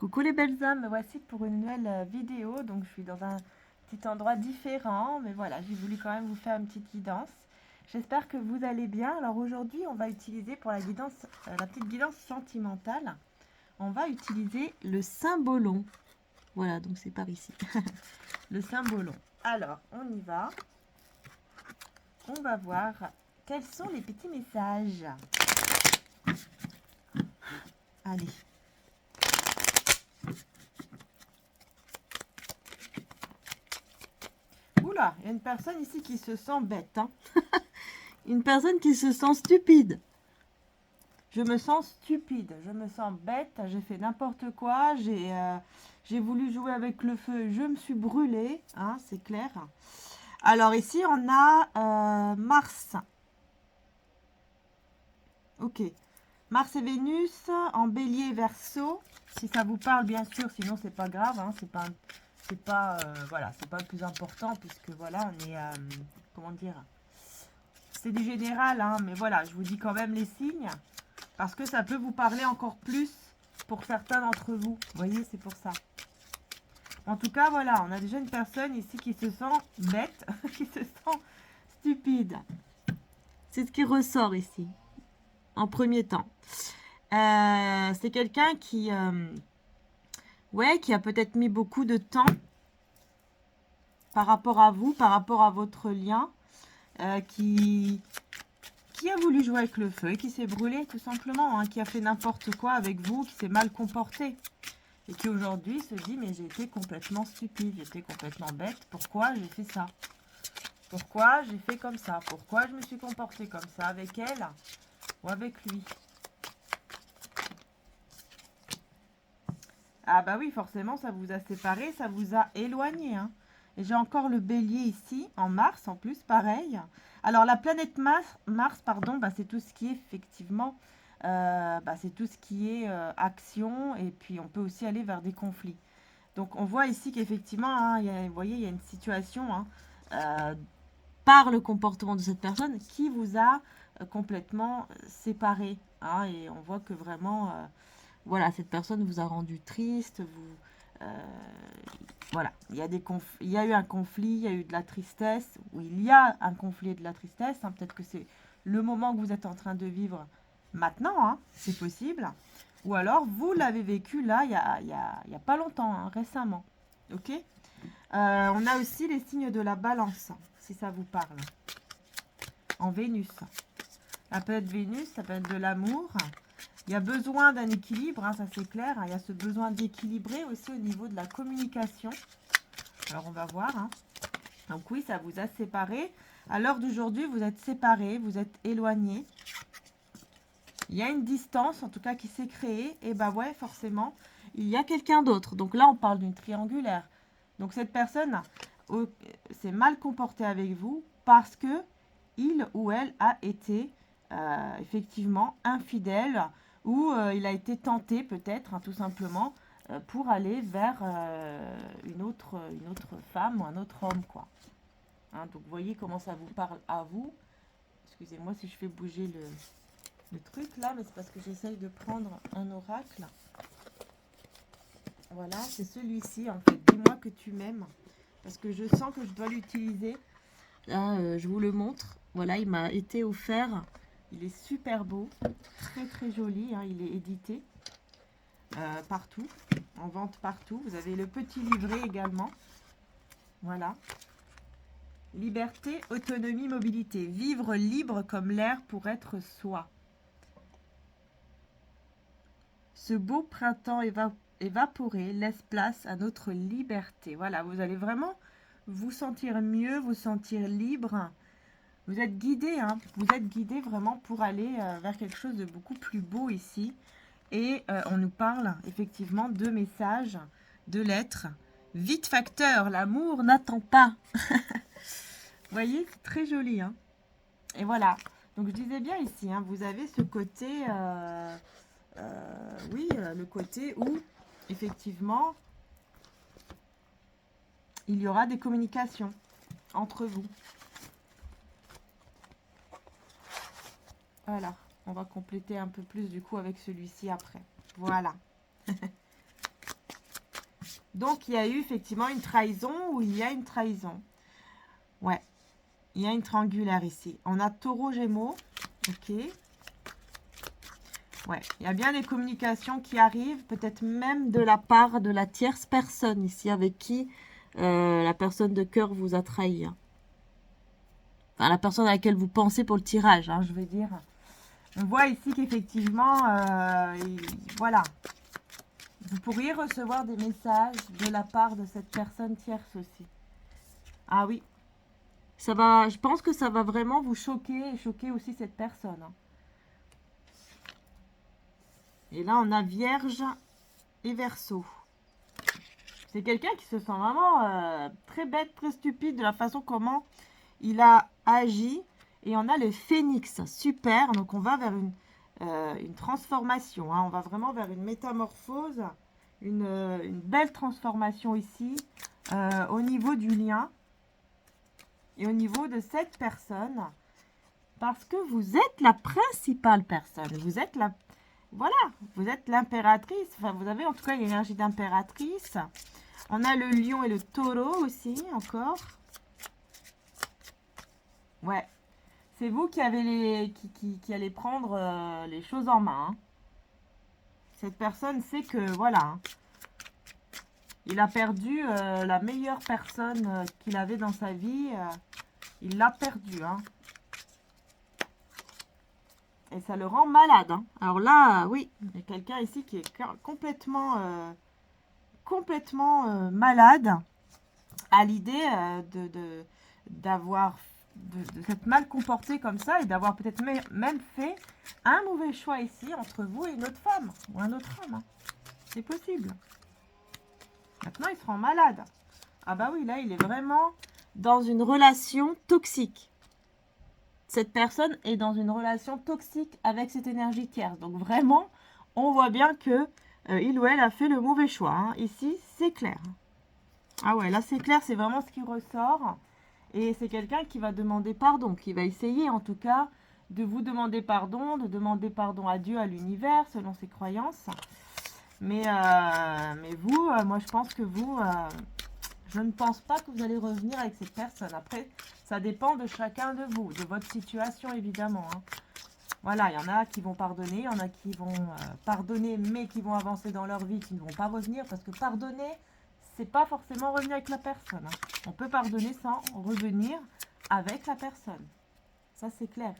Coucou les belles âmes, me voici pour une nouvelle vidéo. Donc je suis dans un petit endroit différent, mais voilà, j'ai voulu quand même vous faire une petite guidance. J'espère que vous allez bien. Alors aujourd'hui, on va utiliser pour la guidance, la petite guidance sentimentale, on va utiliser le cymbolon. Voilà, donc c'est par ici. Le cymbolon. Alors, on y va. On va voir quels sont les petits messages. Allez. Oula, il y a une personne ici qui se sent bête. Hein. Une personne qui se sent stupide. Je me sens stupide, je me sens bête, j'ai fait n'importe quoi, j'ai voulu jouer avec le feu, je me suis brûlée, hein, c'est clair. Alors ici, on a Mars. Ok. Mars et Vénus en bélier verseau. Si ça vous parle, bien sûr, sinon c'est pas grave, hein, voilà, c'est pas le plus important puisque voilà, on est, comment dire, c'est du général, hein, mais voilà, je vous dis quand même les signes. Parce que ça peut vous parler encore plus pour certains d'entre vous. Vous voyez, c'est pour ça. En tout cas, voilà, on a déjà une personne ici qui se sent bête, qui se sent stupide. C'est ce qui ressort ici, en premier temps. C'est quelqu'un qui, qui a peut-être mis beaucoup de temps par rapport à vous, par rapport à votre lien, qui a voulu jouer avec le feu et qui s'est brûlé tout simplement, hein, qui a fait n'importe quoi avec vous, qui s'est mal comporté. Et qui aujourd'hui se dit, mais j'ai été complètement stupide, j'étais complètement bête, pourquoi j'ai fait ça? Pourquoi j'ai fait comme ça? Pourquoi je me suis comportée comme ça avec elle ou avec lui? Ah bah oui, forcément, ça vous a séparé, ça vous a éloigné. Hein. Et j'ai encore le bélier ici, en Mars en plus, pareil. Alors la planète Mars pardon, bah, c'est tout ce qui est effectivement, c'est tout ce qui est action, et puis on peut aussi aller vers des conflits. Donc on voit ici qu'effectivement, hein, vous voyez, il y a une situation par le comportement de cette personne qui vous a complètement séparé. Hein, et on voit que vraiment, voilà, cette personne vous a rendu triste. Voilà, il y a eu un conflit, il y a eu de la tristesse, ou il y a un conflit et de la tristesse. Hein, peut-être que c'est le moment que vous êtes en train de vivre maintenant, hein, c'est possible. Ou alors, vous l'avez vécu là, il y a pas longtemps, hein, récemment. Ok. On a aussi les signes de la balance, si ça vous parle. En Vénus. Ça peut être Vénus, ça peut être de l'amour. Il y a besoin d'un équilibre, hein, ça c'est clair. Hein, il y a ce besoin d'équilibrer aussi au niveau de la communication. Alors, on va voir. Hein. Donc oui, ça vous a séparés. À l'heure d'aujourd'hui, vous êtes séparés, vous êtes éloignés. Il y a une distance, en tout cas, qui s'est créée. Et bah ouais, forcément, il y a quelqu'un d'autre. Donc là, on parle d'une triangulaire. Donc cette personne s'est mal comportée avec vous parce que il ou elle a été effectivement infidèle ou il a été tenté peut-être, hein, tout simplement, pour aller vers une autre femme ou un autre homme, quoi. Hein, donc vous voyez comment ça vous parle à vous. Excusez-moi si je fais bouger le truc là, mais c'est parce que j'essaye de prendre un oracle. Voilà, c'est celui-ci en fait. Dis-moi que tu m'aimes. Parce que je sens que je dois l'utiliser. Là, je vous le montre. Voilà, il m'a été offert. Il est super beau. Très très joli. Hein, il est édité partout. En vente partout. Vous avez le petit livret également. Voilà. Liberté, autonomie, mobilité. Vivre libre comme l'air pour être soi. Ce beau printemps évaporé laisse place à notre liberté. Voilà, vous allez vraiment vous sentir mieux, vous sentir libre. Vous êtes guidé, hein, vous êtes guidé vraiment pour aller vers quelque chose de beaucoup plus beau ici. Et on nous parle effectivement de messages, de lettres. Vite facteur, l'amour n'attend pas. Vous voyez, c'est très joli. Hein. Et voilà. Donc je disais bien ici, hein, vous avez ce côté, le côté où effectivement il y aura des communications entre vous. Voilà, on va compléter un peu plus du coup avec celui-ci après. Voilà. Donc, il y a eu effectivement une trahison ou il y a une trahison. Ouais, il y a une triangulaire ici. On a taureau, gémeaux. Ok. Ouais, il y a bien des communications qui arrivent, peut-être même de la part de la tierce personne ici, avec qui la personne de cœur vous a trahi. Hein. Enfin, la personne à laquelle vous pensez pour le tirage, hein, je veux dire. On voit ici qu'effectivement, voilà, vous pourriez recevoir des messages de la part de cette personne tierce aussi. Ah oui, ça va, je pense que ça va vraiment vous choquer et choquer aussi cette personne. Hein. Et là, on a Vierge et Verseau. C'est quelqu'un qui se sent vraiment très bête, très stupide de la façon comment il a agi. Et on a le Phénix, super. Donc on va vers une transformation. Hein. On va vraiment vers une métamorphose, une belle transformation ici au niveau du lien et au niveau de cette personne. Parce que vous êtes la principale personne. Vous êtes la... Voilà, vous êtes l'impératrice. Enfin, vous avez en tout cas l'énergie d'impératrice. On a le lion et le taureau aussi, encore. Ouais. C'est vous qui avez qui allez prendre les choses en main. Hein. Cette personne sait que, voilà, hein, il a perdu la meilleure personne qu'il avait dans sa vie. Il l'a perdu. Hein. Et ça le rend malade. Hein. Alors là, oui, il y a quelqu'un ici qui est complètement malade à l'idée d'avoir de s'être mal comporté comme ça et d'avoir peut-être même fait un mauvais choix ici entre vous et une autre femme ou un autre homme. Hein. C'est possible. Maintenant, il se rend malade. Ah bah oui, là, il est vraiment dans une relation toxique. Cette personne est dans une relation toxique avec cette énergie tierce. Donc vraiment, on voit bien que il ou elle a fait le mauvais choix. Hein. Ici, c'est clair. Ah ouais, là, c'est clair, c'est vraiment ce qui ressort. Et c'est quelqu'un qui va demander pardon, qui va essayer en tout cas de vous demander pardon, de demander pardon à Dieu, à l'univers, selon ses croyances. Mais vous, moi je pense que vous, je ne pense pas que vous allez revenir avec cette personne. Après, ça dépend de chacun de vous, de votre situation évidemment. Hein. Voilà, il y en a qui vont pardonner, il y en a qui vont pardonner mais qui vont avancer dans leur vie, qui ne vont pas revenir parce que pardonner, c'est pas forcément revenir avec la personne. Hein. On peut pardonner sans revenir avec la personne. Ça, c'est clair.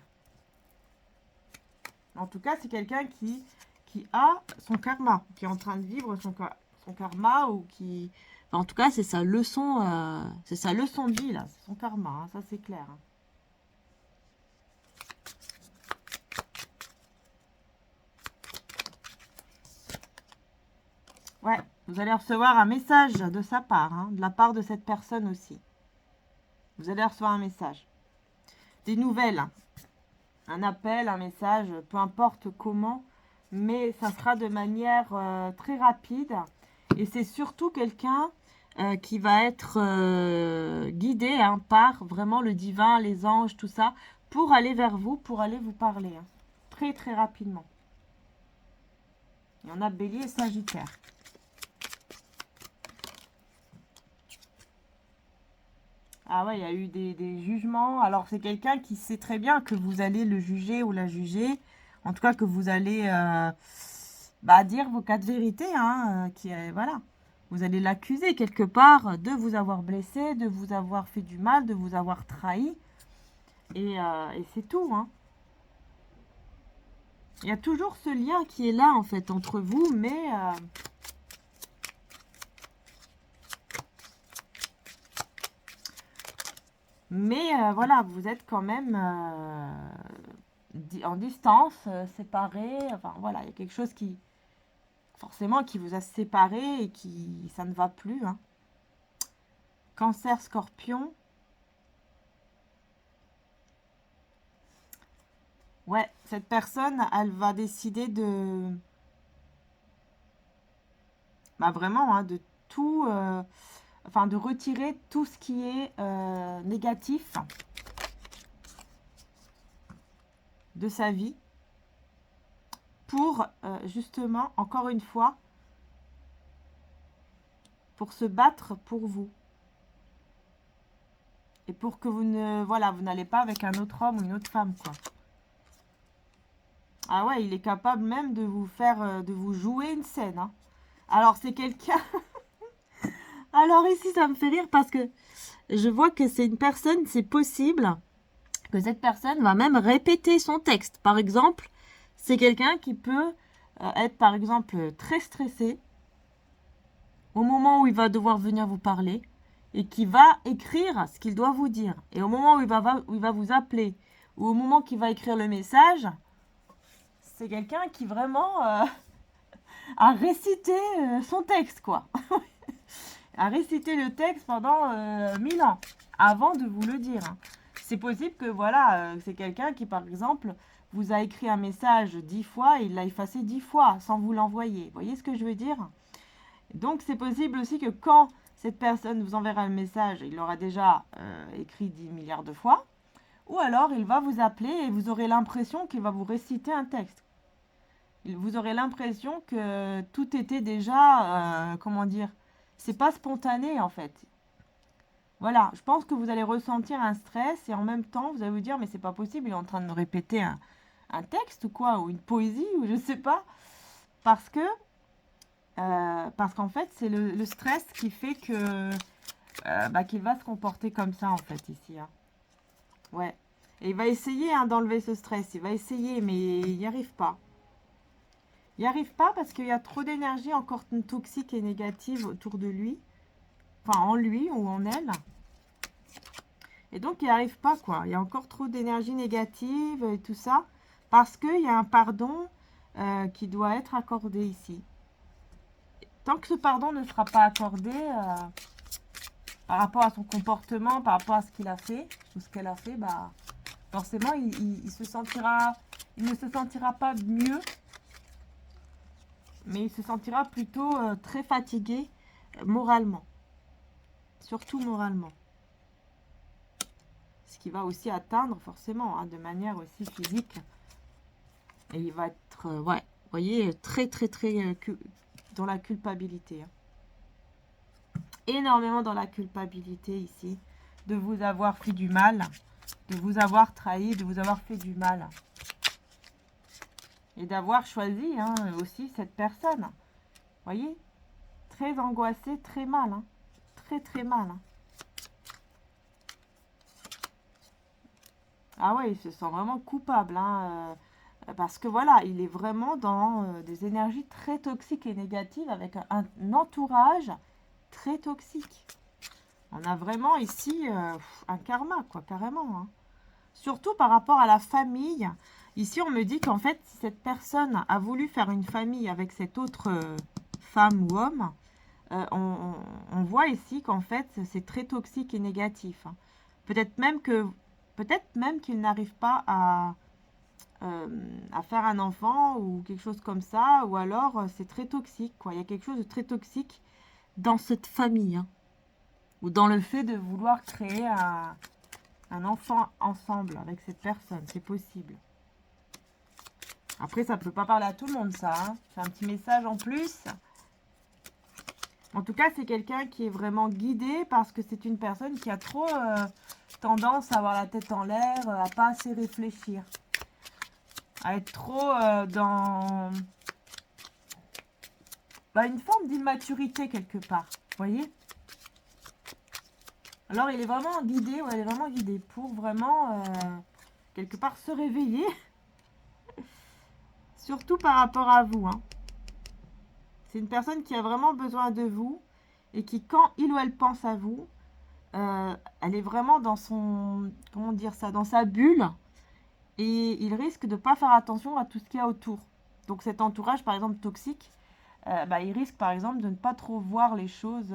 En tout cas, c'est quelqu'un qui a son karma, qui est en train de vivre son karma ou qui... Enfin, en tout cas, c'est sa leçon de vie, là. C'est son karma, hein, ça, c'est clair. Hein. Ouais, vous allez recevoir un message de sa part, hein, de la part de cette personne aussi. Vous allez recevoir un message. Des nouvelles. Hein. Un appel, un message, peu importe comment, mais ça sera de manière très rapide. Et c'est surtout quelqu'un qui va être guidé hein, par vraiment le divin, les anges, tout ça, pour aller vers vous, pour aller vous parler. Hein, très très rapidement. Et on a Bélier et Sagittaire. Ah ouais, il y a eu des jugements. Alors c'est quelqu'un qui sait très bien que vous allez le juger ou la juger. En tout cas que vous allez dire vos quatre vérités. Hein, voilà. Vous allez l'accuser quelque part de vous avoir blessé, de vous avoir fait du mal, de vous avoir trahi. Et c'est tout. Hein. Il y a toujours ce lien qui est là en fait entre vous, mais voilà, vous êtes quand même en distance, séparés. Enfin voilà, il y a quelque chose qui forcément qui vous a séparé et qui ça ne va plus. Hein. Cancer, Scorpion. Ouais, cette personne, elle va décider de vraiment hein, de tout enfin de retirer tout ce qui est négatif de sa vie pour justement, encore une fois, pour se battre pour vous. Et pour que vous ne, voilà, vous n'allez pas avec un autre homme ou une autre femme, quoi. Ah ouais, il est capable même de vous faire, de vous jouer une scène, hein. Alors, c'est quelqu'un... Alors ici, ça me fait rire parce que je vois que c'est une personne, c'est possible que cette personne va même répéter son texte. Par exemple, c'est quelqu'un qui peut être, par exemple, très stressé au moment où il va devoir venir vous parler et qui va écrire ce qu'il doit vous dire. Et au moment où il va vous appeler ou au moment qu'il va écrire le message, c'est quelqu'un qui vraiment a récité son texte, quoi. A récité le texte pendant 1000 ans avant de vous le dire. C'est possible que voilà, c'est quelqu'un qui, par exemple, vous a écrit un message 10 fois et il l'a effacé 10 fois sans vous l'envoyer. Vous voyez ce que je veux dire? Donc, c'est possible aussi que quand cette personne vous enverra le message, il l'aura déjà écrit 10 milliards de fois. Ou alors, il va vous appeler et vous aurez l'impression qu'il va vous réciter un texte. Vous aurez l'impression que tout était déjà, comment dire, c'est pas spontané en fait. Voilà, je pense que vous allez ressentir un stress et en même temps, vous allez vous dire, mais c'est pas possible, il est en train de me répéter un texte ou quoi, ou une poésie, ou je sais pas. Parce que, parce qu'en fait, c'est le stress qui fait que, bah, qu'il va se comporter comme ça en fait ici, hein. Ouais. Et il va essayer hein, d'enlever ce stress, il va essayer, mais il n'y arrive pas. Il n'y arrive pas parce qu'il y a trop d'énergie encore toxique et négative autour de lui. Enfin, en lui ou en elle. Et donc, il n'y arrive pas, quoi. Il y a encore trop d'énergie négative et tout ça. Parce qu'il y a un pardon qui doit être accordé ici. Tant que ce pardon ne sera pas accordé par rapport à son comportement, par rapport à ce qu'il a fait, ou ce qu'elle a fait, bah, forcément, il se sentira... Il ne se sentira pas mieux, mais il se sentira plutôt très fatigué moralement. Surtout moralement. Ce qui va aussi atteindre forcément, hein, de manière aussi physique. Et il va être, ouais, vous voyez, très, très, très dans la culpabilité. Hein. Énormément dans la culpabilité ici. De vous avoir fait du mal, de vous avoir trahi, de vous avoir fait du mal. Et d'avoir choisi hein, aussi cette personne. Vous voyez, très angoissé, très mal. Hein. Très, très mal. Hein. Ah ouais, il se sent vraiment coupable, hein, parce que voilà, il est vraiment dans des énergies très toxiques et négatives avec un entourage très toxique. On a vraiment ici un karma, quoi, carrément. Hein. Surtout par rapport à la famille. Ici, on me dit qu'en fait, si cette personne a voulu faire une famille avec cette autre femme ou homme, on voit ici qu'en fait, c'est très toxique et négatif. Hein. Peut-être même qu'il n'arrive pas à faire un enfant ou quelque chose comme ça, ou alors c'est très toxique, quoi. Il y a quelque chose de très toxique dans cette famille, hein, ou dans le fait de vouloir créer un enfant ensemble avec cette personne, c'est possible. Après, ça ne peut pas parler à tout le monde, ça. Hein. C'est un petit message en plus. En tout cas, c'est quelqu'un qui est vraiment guidé parce que c'est une personne qui a trop tendance à avoir la tête en l'air, à pas assez réfléchir. À être trop dans bah, une forme d'immaturité quelque part. Vous voyez? Alors, il est vraiment guidé, ouais, il est vraiment guidé pour vraiment quelque part se réveiller. Surtout par rapport à vous. Hein. C'est une personne qui a vraiment besoin de vous et qui, quand il ou elle pense à vous, elle est vraiment dans son, comment dire ça, dans sa bulle et il risque de ne pas faire attention à tout ce qu'il y a autour. Donc cet entourage, par exemple, toxique, bah, il risque, par exemple, de ne pas trop voir les choses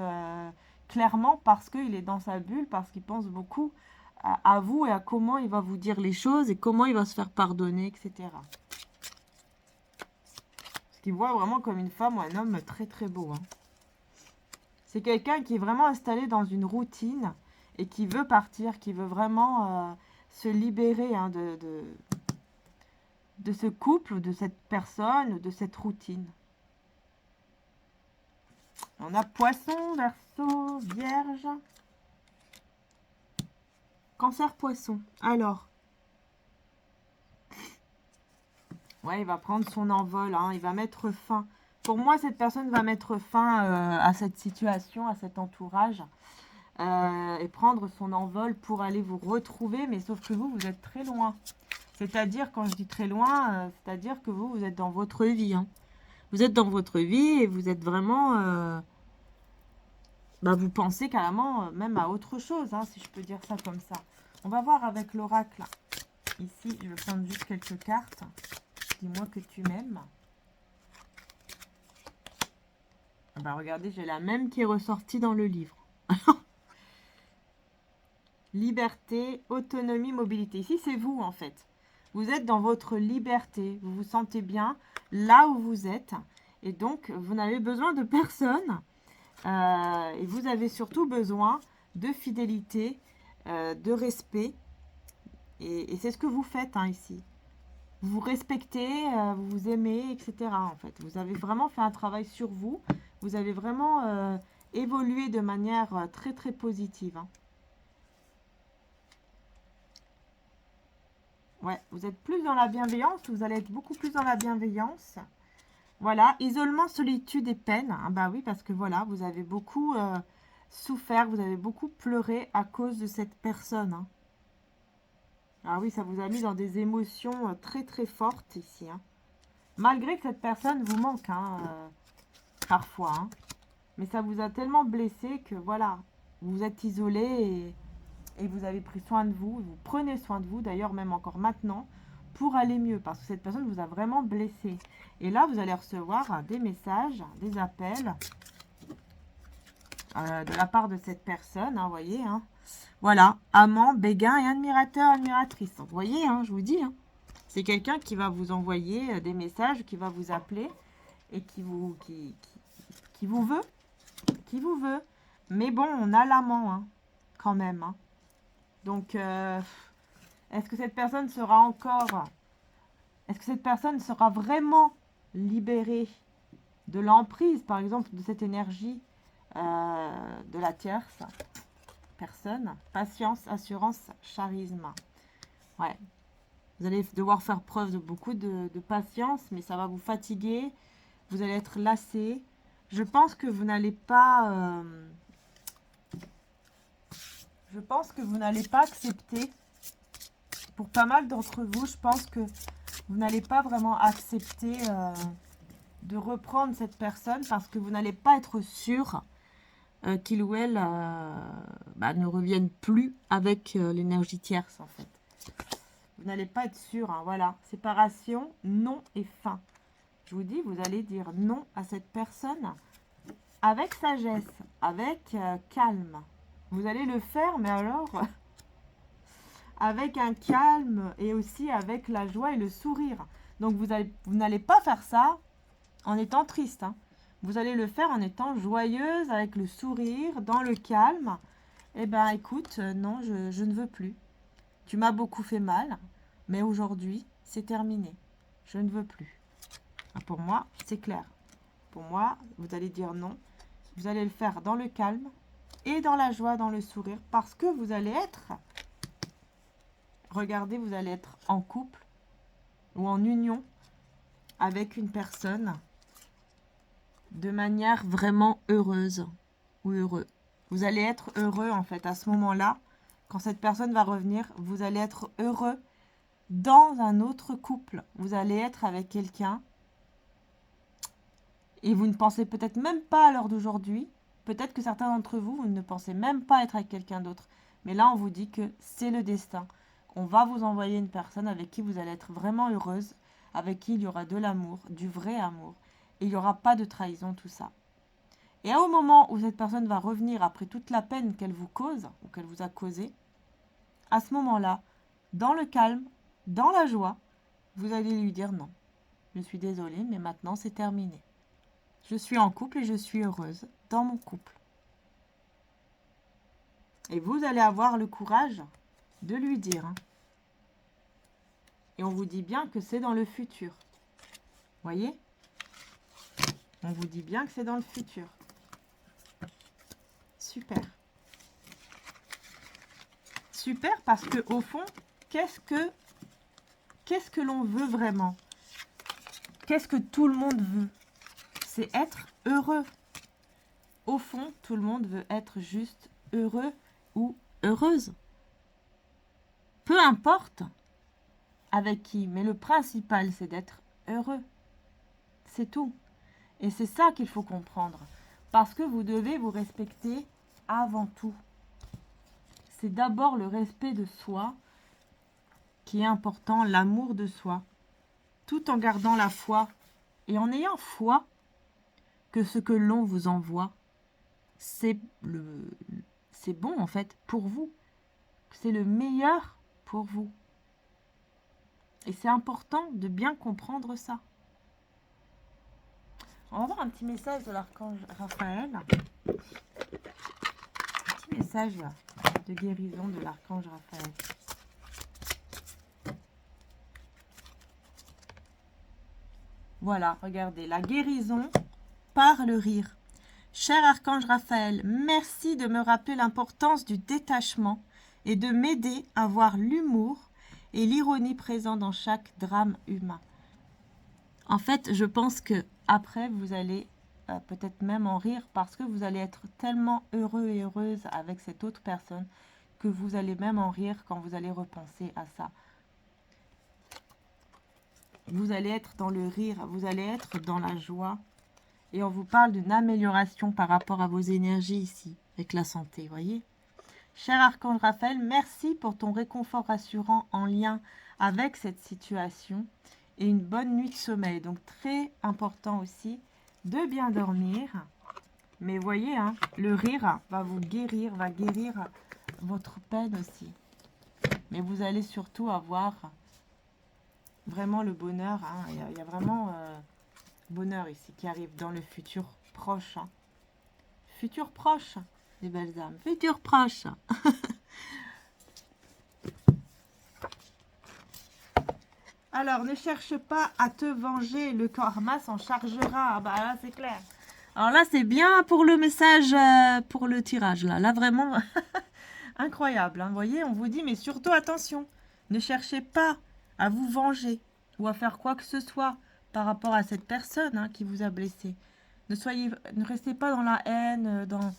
clairement parce qu'il est dans sa bulle, parce qu'il pense beaucoup à vous et à comment il va vous dire les choses et comment il va se faire pardonner, etc. Qu'il voit vraiment comme une femme ou un homme très très beau. Hein. C'est quelqu'un qui est vraiment installé dans une routine et qui veut partir, qui veut vraiment se libérer hein, de ce couple, de cette personne, de cette routine. On a Poisson, Verseau, Vierge. Cancer, Poisson. Alors. Ouais, il va prendre son envol. Hein, il va mettre fin. Pour moi, cette personne va mettre fin à cette situation, à cet entourage. Et prendre son envol pour aller vous retrouver. Mais sauf que vous, vous êtes très loin. C'est-à-dire, quand je dis très loin, c'est-à-dire que vous, vous êtes dans votre vie. Hein. Vous êtes dans votre vie et vous êtes vraiment... vous pensez carrément même à autre chose, hein, si je peux dire ça comme ça. On va voir avec l'oracle. Ici, je vais prendre juste quelques cartes. Dis-moi que tu m'aimes. Regardez, j'ai la même qui est ressortie dans le livre. Liberté, autonomie, mobilité. Ici, c'est vous, en fait. Vous êtes dans votre liberté. Vous vous sentez bien là où vous êtes. Et donc, vous n'avez besoin de personne. Et vous avez surtout besoin de fidélité, de respect. Et c'est ce que vous faites hein, ici. Vous vous respectez, vous vous aimez, etc. En fait, vous avez vraiment fait un travail sur vous. Vous avez vraiment évolué de manière très très positive. Hein. Ouais, vous êtes plus dans la bienveillance. Vous allez être beaucoup plus dans la bienveillance. Voilà, isolement, solitude et peine. Hein, oui, parce que voilà, vous avez beaucoup souffert, vous avez beaucoup pleuré à cause de cette personne. Hein. Ah oui, ça vous a mis dans des émotions très très fortes ici. Hein. Malgré que cette personne vous manque, hein, parfois. Hein. Mais ça vous a tellement blessé que voilà, vous êtes isolé et vous avez pris soin de vous. Vous prenez soin de vous, d'ailleurs même encore maintenant, pour aller mieux. Parce que cette personne vous a vraiment blessé. Et là, vous allez recevoir des messages, des appels de la part de cette personne. Hein, vous voyez, hein. Voilà, amant, béguin et admirateur, admiratrice. Vous voyez, hein, je vous dis. Hein. C'est quelqu'un qui va vous envoyer des messages, qui va vous appeler et qui vous veut. Qui vous veut. Mais bon, on a l'amant, hein, quand même. Hein. Donc, est-ce que cette personne sera encore... Est-ce que cette personne sera vraiment libérée de l'emprise, par exemple, de cette énergie de la tierce personne? Patience, assurance, charisme. Ouais. Vous allez devoir faire preuve de beaucoup de patience, mais ça va vous fatiguer. Vous allez être lassé. Je pense que vous n'allez pas... je pense que vous n'allez pas accepter. Pour pas mal d'entre vous, je pense que vous n'allez pas vraiment accepter de reprendre cette personne parce que vous n'allez pas être sûr qu'il ou elle ne revienne plus avec l'énergie tierce en fait. Vous n'allez pas être sûr, hein, voilà. Séparation, non et fin. Je vous dis, vous allez dire non à cette personne avec sagesse, avec calme. Vous allez le faire, mais alors avec un calme et aussi avec la joie et le sourire. Donc vous n'allez pas faire ça en étant triste. Hein. Vous allez le faire en étant joyeuse, avec le sourire, dans le calme. Eh bien, écoute, non, je ne veux plus. Tu m'as beaucoup fait mal, mais aujourd'hui, c'est terminé. Je ne veux plus. Pour moi, c'est clair. Pour moi, vous allez dire non. Vous allez le faire dans le calme et dans la joie, dans le sourire, parce que vous allez être... Regardez, vous allez être en couple ou en union avec une personne de manière vraiment heureuse ou heureux. Vous allez être heureux en fait à ce moment-là. Quand cette personne va revenir, vous allez être heureux dans un autre couple. Vous allez être avec quelqu'un et vous ne pensez peut-être même pas à l'heure d'aujourd'hui. Peut-être que certains d'entre vous, vous ne pensez même pas être avec quelqu'un d'autre. Mais là, on vous dit que c'est le destin. On va vous envoyer une personne avec qui vous allez être vraiment heureuse, avec qui il y aura de l'amour, du vrai amour. Et il n'y aura pas de trahison, tout ça. Et au moment où cette personne va revenir après toute la peine qu'elle vous cause, ou qu'elle vous a causée, à ce moment-là, dans le calme, dans la joie, vous allez lui dire non. Je suis désolée, mais maintenant c'est terminé. Je suis en couple et je suis heureuse dans mon couple. Et vous allez avoir le courage de lui dire. Hein. Et on vous dit bien que c'est dans le futur. Voyez ? On vous dit bien que c'est dans le futur. super. Super parce que au fond, qu'est-ce que l'on veut vraiment? Qu'est-ce que tout le monde veut? C'est être heureux. Au fond, tout le monde veut être juste heureux ou heureuse. Peu importe avec qui, mais le principal, c'est d'être heureux. C'est tout. Et c'est ça qu'il faut comprendre. Parce que vous devez vous respecter avant tout. C'est d'abord le respect de soi qui est important, l'amour de soi, tout en gardant la foi et en ayant foi que ce que l'on vous envoie, c'est bon en fait pour vous. C'est le meilleur pour vous. Et c'est important de bien comprendre ça. On va voir un petit message de l'archange Raphaël. Un petit message de guérison de l'archange Raphaël. Voilà, regardez, la guérison par le rire. Cher archange Raphaël, merci de me rappeler l'importance du détachement et de m'aider à voir l'humour et l'ironie présents dans chaque drame humain. En fait, je pense que après vous allez peut-être même en rire parce que vous allez être tellement heureux et heureuse avec cette autre personne que vous allez même en rire quand vous allez repenser à ça. Vous allez être dans le rire, vous allez être dans la joie. Et on vous parle d'une amélioration par rapport à vos énergies ici, avec la santé, vous voyez. Cher archange Raphaël, merci pour ton réconfort rassurant en lien avec cette situation et une bonne nuit de sommeil. Donc très important aussi de bien dormir. Mais voyez, hein, le rire va vous guérir, va guérir votre peine aussi. Mais vous allez surtout avoir vraiment le bonheur. Hein. Il y a vraiment bonheur ici qui arrive dans le futur proche. Hein. Futur proche, les belles âmes. Futur proche. Alors, ne cherche pas à te venger, le karma s'en chargera. Ah bah là, c'est clair. Alors là, c'est bien pour le message, pour le tirage. Là vraiment, incroyable. Hein. Vous voyez, on vous dit, mais surtout attention. Ne cherchez pas à vous venger ou à faire quoi que ce soit par rapport à cette personne qui vous a blessé. Ne restez pas dans la haine, dans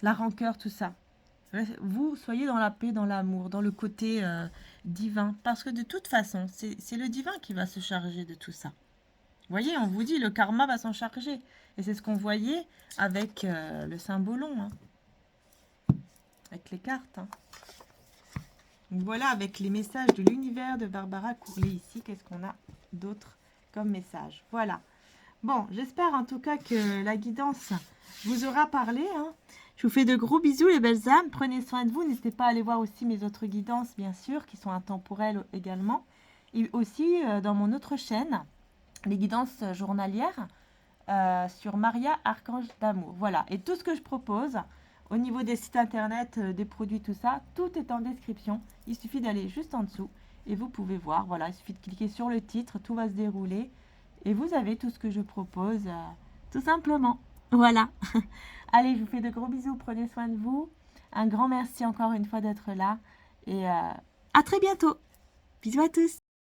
la rancœur, tout ça. Vous soyez dans la paix, dans l'amour, dans le côté divin. Parce que de toute façon, c'est le divin qui va se charger de tout ça. Vous voyez, on vous dit, le karma va s'en charger. Et c'est ce qu'on voyait avec le symbolon. Hein. Avec les cartes. Hein. Donc voilà, avec les messages de l'univers de Barbara Courlier ici, qu'est-ce qu'on a d'autre comme message? Voilà. Bon, j'espère en tout cas que la guidance vous aura parlé. Hein. Je vous fais de gros bisous les belles âmes. Prenez soin de vous. N'hésitez pas à aller voir aussi mes autres guidances, bien sûr, qui sont intemporelles également. Et aussi dans mon autre chaîne, les guidances journalières sur Maria Archange d'amour. Voilà. Et tout ce que je propose au niveau des sites internet, des produits, tout ça, tout est en description. Il suffit d'aller juste en dessous et vous pouvez voir. Voilà, il suffit de cliquer sur le titre, tout va se dérouler. Et vous avez tout ce que je propose, tout simplement. Voilà. Allez, je vous fais de gros bisous. Prenez soin de vous. Un grand merci encore une fois d'être là. Et à très bientôt. Bisous à tous.